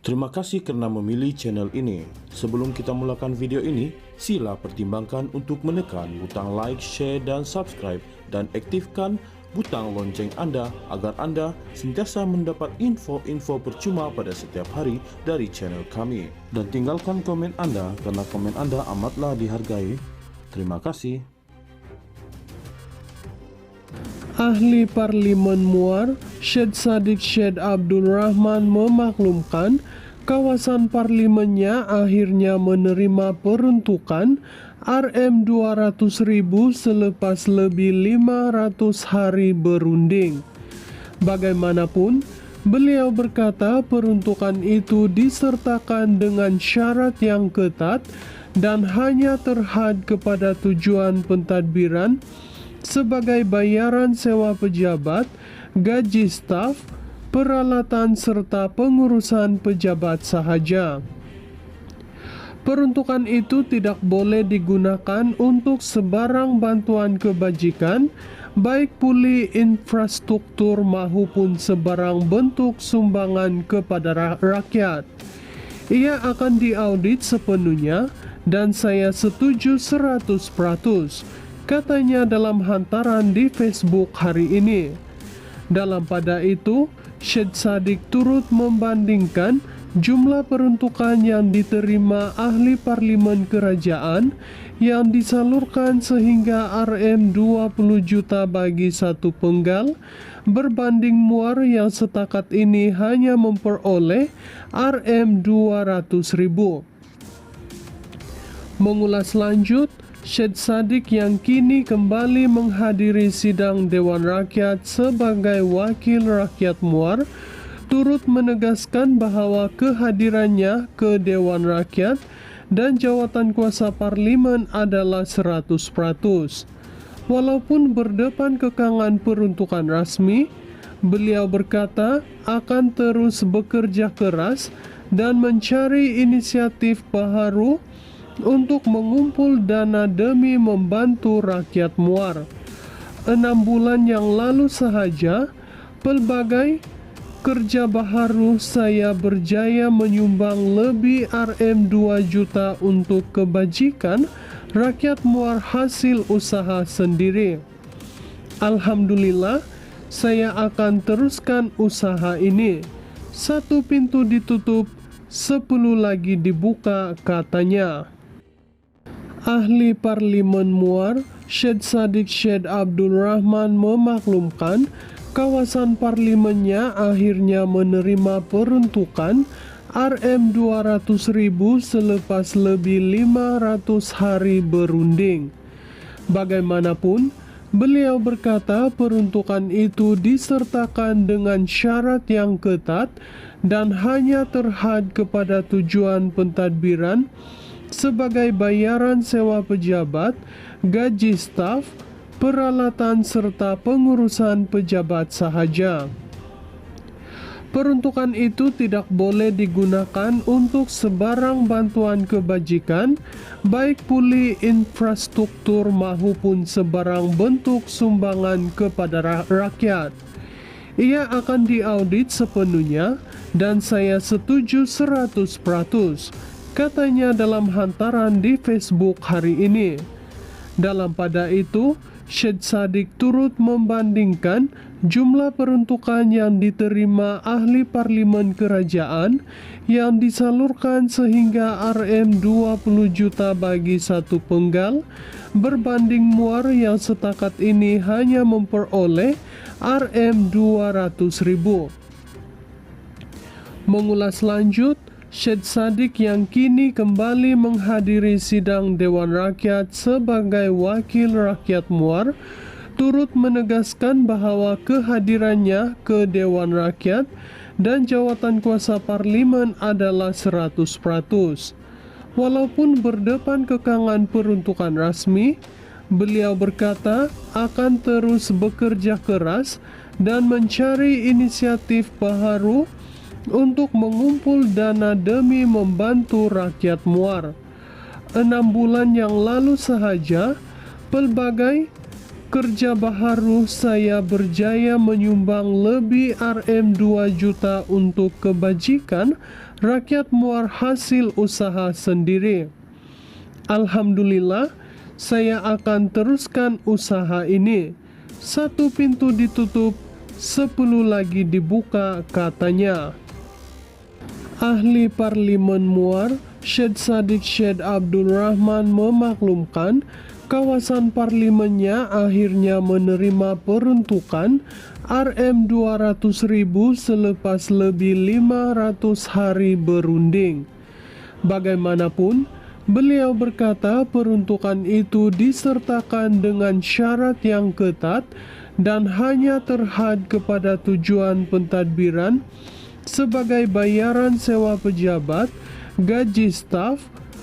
Terima kasih karena memilih channel ini. Sebelum kita mulakan video ini, sila pertimbangkan untuk menekan butang like, share, dan subscribe, dan aktifkan butang lonceng Anda agar Anda sentiasa mendapat info-info percuma pada setiap hari dari channel kami. Dan tinggalkan komen Anda karena komen Anda amatlah dihargai. Terima kasih. Ahli Parlimen Muar, Syed Saddiq Syed Abdul Rahman memaklumkan kawasan parlimennya akhirnya menerima peruntukan Rm200.000 selepas lebih 500 hari berunding. Bagaimanapun, beliau berkata peruntukan itu disertakan dengan syarat yang ketat dan hanya terhad kepada tujuan pentadbiran sebagai bayaran sewa pejabat, gaji staf, peralatan serta pengurusan pejabat sahaja. Peruntukan itu tidak boleh digunakan untuk sebarang bantuan kebajikan, baik puli infrastruktur maupun sebarang bentuk sumbangan kepada rakyat. Ia akan diaudit sepenuhnya dan saya setuju 100%, katanya dalam hantaran di Facebook hari ini. Dalam pada itu, Syed Saddiq turut membandingkan jumlah peruntukan yang diterima ahli parlimen kerajaan yang disalurkan sehingga Rm 20 juta bagi satu penggal berbanding Muar yang setakat ini hanya memperoleh Rm 200.000. Mengulas lanjut, Syed Saddiq yang kini kembali menghadiri sidang Dewan Rakyat sebagai wakil rakyat Muar turut menegaskan bahwa kehadirannya ke Dewan Rakyat dan jawatan kuasa parlimen adalah 100%. Walaupun berdepan kekangan peruntukan rasmi, beliau berkata akan terus bekerja keras dan mencari inisiatif baharu untuk mengumpul dana demi membantu rakyat Muar. 6 bulan yang lalu sahaja, pelbagai kerja baharu saya berjaya menyumbang lebih Rm 2 juta untuk kebajikan rakyat Muar hasil usaha sendiri. Alhamdulillah, saya akan teruskan usaha ini. 1 pintu ditutup, 10 lagi dibuka, katanya. Ahli Parlimen Muar, Syed Saddiq Syed Abdul Rahman memaklumkan kawasan parlimennya akhirnya menerima peruntukan Rm 200.000 selepas lebih 500 hari berunding. Bagaimanapun, beliau berkata peruntukan itu disertakan dengan syarat yang ketat dan hanya terhad kepada tujuan pentadbiran sebagai bayaran sewa pejabat, gaji staf, peralatan serta pengurusan pejabat sahaja. Peruntukan itu tidak boleh digunakan untuk sebarang bantuan kebajikan, baik puli infrastruktur maupun sebarang bentuk sumbangan kepada rakyat. Ia akan diaudit sepenuhnya dan saya setuju 100%, katanya dalam hantaran di Facebook hari ini. Dalam pada itu, Syed Saddiq turut membandingkan jumlah peruntukan yang diterima ahli parlimen kerajaan yang disalurkan sehingga Rm 20 juta bagi satu penggal berbanding Muar yang setakat ini hanya memperoleh Rm 200.000. Mengulas lanjut, Syed Saddiq yang kini kembali menghadiri sidang Dewan Rakyat sebagai wakil rakyat Muar turut menegaskan bahwa kehadirannya ke Dewan Rakyat dan jawatan kuasa parlimen adalah 100%. Walaupun berdepan kekangan peruntukan rasmi, beliau berkata akan terus bekerja keras dan mencari inisiatif baharu untuk mengumpul dana demi membantu rakyat Muar. 6 bulan yang lalu sahaja, pelbagai kerja baharu saya berjaya menyumbang lebih Rm 2 juta untuk kebajikan rakyat Muar hasil usaha sendiri. Alhamdulillah, saya akan teruskan usaha ini. 1 pintu ditutup, 10 lagi dibuka, katanya. Ahli Parlimen Muar, Syed Saddiq Syed Abdul Rahman memaklumkan kawasan parlimennya akhirnya menerima peruntukan Rm 200.000 selepas lebih 500 hari berunding. Bagaimanapun, beliau berkata peruntukan itu disertakan dengan syarat yang ketat dan hanya terhad kepada tujuan pentadbiran sebagai bayaran sewa pejabat, gaji staf,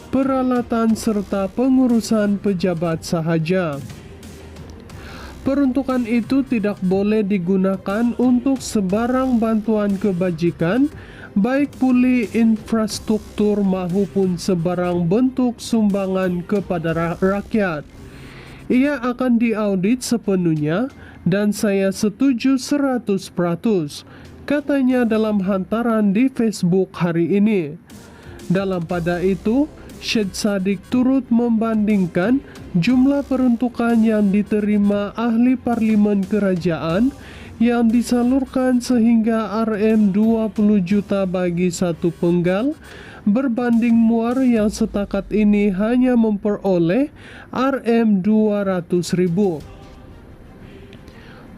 peralatan serta pengurusan pejabat sahaja. Peruntukan itu tidak boleh digunakan untuk sebarang bantuan kebajikan, baik pulih infrastruktur maupun sebarang bentuk sumbangan kepada rakyat. Ia akan diaudit sepenuhnya dan saya setuju 100%, katanya dalam hantaran di Facebook hari ini. Dalam pada itu, Syed Saddiq turut membandingkan jumlah peruntukan yang diterima ahli parlimen kerajaan yang disalurkan sehingga Rm 20 juta bagi satu penggal berbanding Muar yang setakat ini hanya memperoleh Rm 200.000.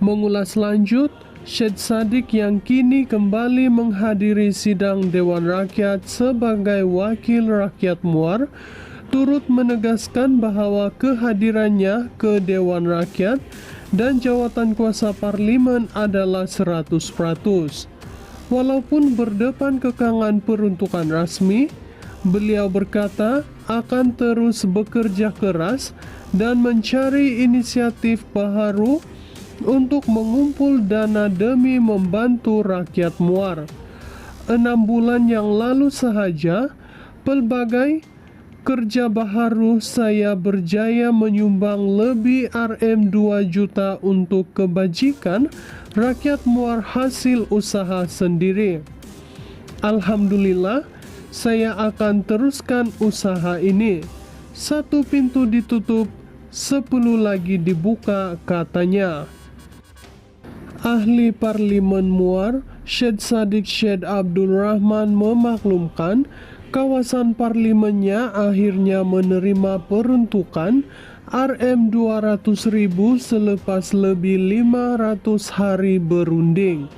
Mengulas lanjut, Syed Saddiq yang kini kembali menghadiri sidang Dewan Rakyat sebagai wakil rakyat Muar turut menegaskan bahwa kehadirannya ke Dewan Rakyat dan jawatan kuasa parlimen adalah 100%. Walaupun berdepan kekangan peruntukan rasmi, beliau berkata akan terus bekerja keras dan mencari inisiatif baharu untuk mengumpul dana demi membantu rakyat Muar. 6 bulan yang lalu sahaja, pelbagai kerja baharu saya berjaya menyumbang lebih Rm 2 juta untuk kebajikan rakyat Muar hasil usaha sendiri. Alhamdulillah, saya akan teruskan usaha ini. 1 pintu ditutup, 10 lagi dibuka, katanya. Ahli Parlimen Muar, Syed Saddiq Syed Abdul Rahman memaklumkan kawasan parlimennya akhirnya menerima peruntukan Rm 200.000 selepas lebih 500 hari berunding.